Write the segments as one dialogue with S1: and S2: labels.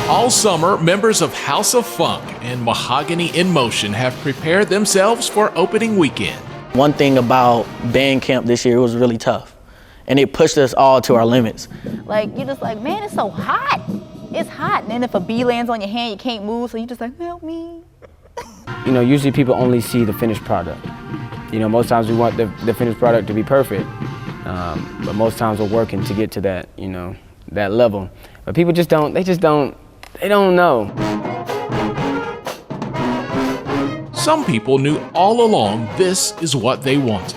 S1: All summer, members of House of Funk and Mahogany-N-Motion have prepared themselves for opening weekend.
S2: One thing about band camp this year, it was really tough. And it pushed us all to our limits.
S3: Like, you're just like, man, it's so hot. It's hot. And then if a bee lands on your hand, you can't move, so you just like, help me.
S4: You know, usually people only see the finished product. You know, most times we want the finished product to be perfect. But most times we're working to get to that, you know, that level. But people just don't, they don't know.
S1: Some people knew all along this is what they wanted.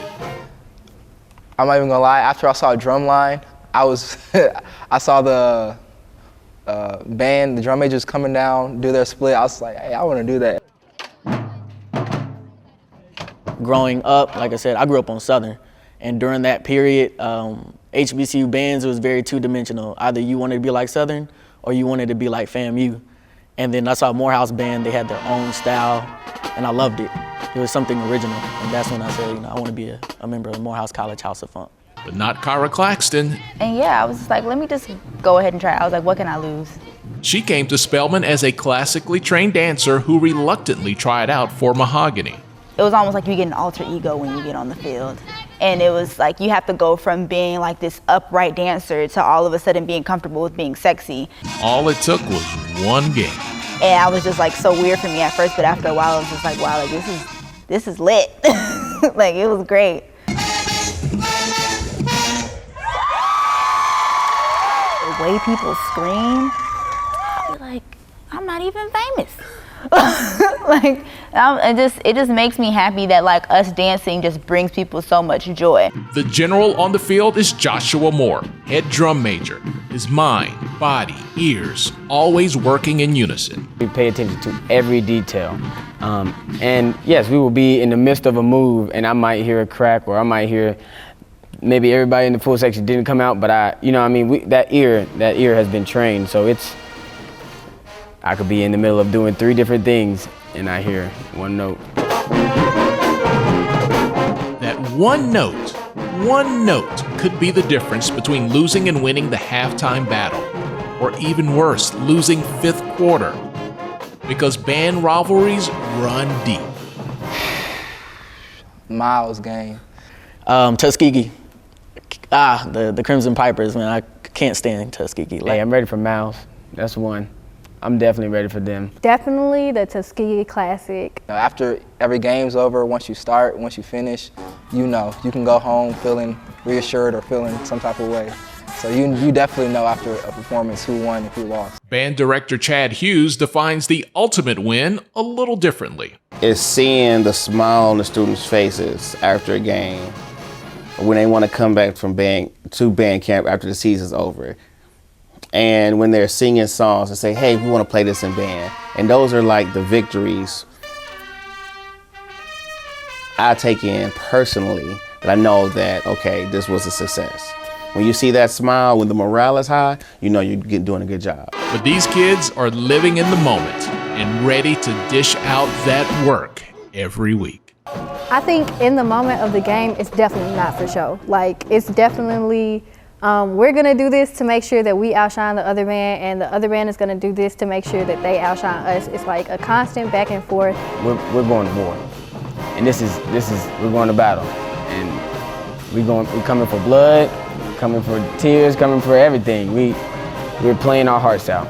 S5: I'm not even gonna lie, after I saw Drumline, I saw the band, the drum majors coming down, do their split. I was like, hey, I wanna do that.
S2: Growing up, like I said, I grew up on Southern. And during that period, HBCU bands was very two-dimensional. Either you wanted to be like Southern or you wanted to be like FAMU. And then I saw Morehouse band, they had their own style, and I loved it. It was something original, and that's when I said, you know, I want to be a member of the Morehouse College House of Funk.
S1: But not Kyra Claxton.
S3: And yeah, I was just like, let me just go ahead and try it. I was like, what can I lose?
S1: She came to Spelman as a classically trained dancer who reluctantly tried out for Mahogany.
S3: It was almost like you get an alter ego when you get on the field. And it was like you have to go from being like this upright dancer to all of a sudden being comfortable with being sexy.
S1: All it took was one game.
S3: And I was just like so weird for me at first, but after a while I was just like, wow, like this is lit. Like it was great. The way people scream, I'll be like, I'm not even famous. Like it just makes me happy that like us dancing just brings people so much joy.
S1: The general on the field is Joshua Moore, head drum major. His mind, body, ears, always working in unison.
S4: We pay attention to every detail. And yes, we will be in the midst of a move and I might hear a crack or I might hear maybe everybody in the full section didn't come out, but you know what I mean, that ear has been trained, so I could be in the middle of doing 3 different things and I hear one note.
S1: That one note could be the difference between losing and winning the halftime battle, or even worse, losing 5th quarter. Because band rivalries run deep.
S5: Miles game.
S2: Tuskegee. The Crimson Pipers, man, I can't stand Tuskegee.
S4: Hey, I'm ready for Miles. That's one. I'm definitely ready for them.
S6: Definitely the Tuskegee Classic.
S5: After every game's over, once you finish, you know, you can go home feeling reassured or feeling some type of way. So you definitely know after a performance who won and who lost.
S1: Band director Chad Hughes defines the ultimate win a little differently.
S7: It's seeing the smile on the students' faces after a game when they want to come back from band camp after the season's over. And when they're singing songs and say, hey, we want to play this in band. And those are like the victories I take in personally, that I know that, okay, this was a success. When you see that smile, when the morale is high, you know you're doing a good job.
S1: But these kids are living in the moment and ready to dish out that work every week.
S6: I think in the moment of the game, it's definitely not for show. Like, it's definitely, we're gonna do this to make sure that we outshine the other band, and the other band is gonna do this to make sure that they outshine us. It's like a constant back and forth.
S4: We're going to war, and we're going to battle, and we're coming for blood, coming for tears, coming for everything. We're playing our hearts out.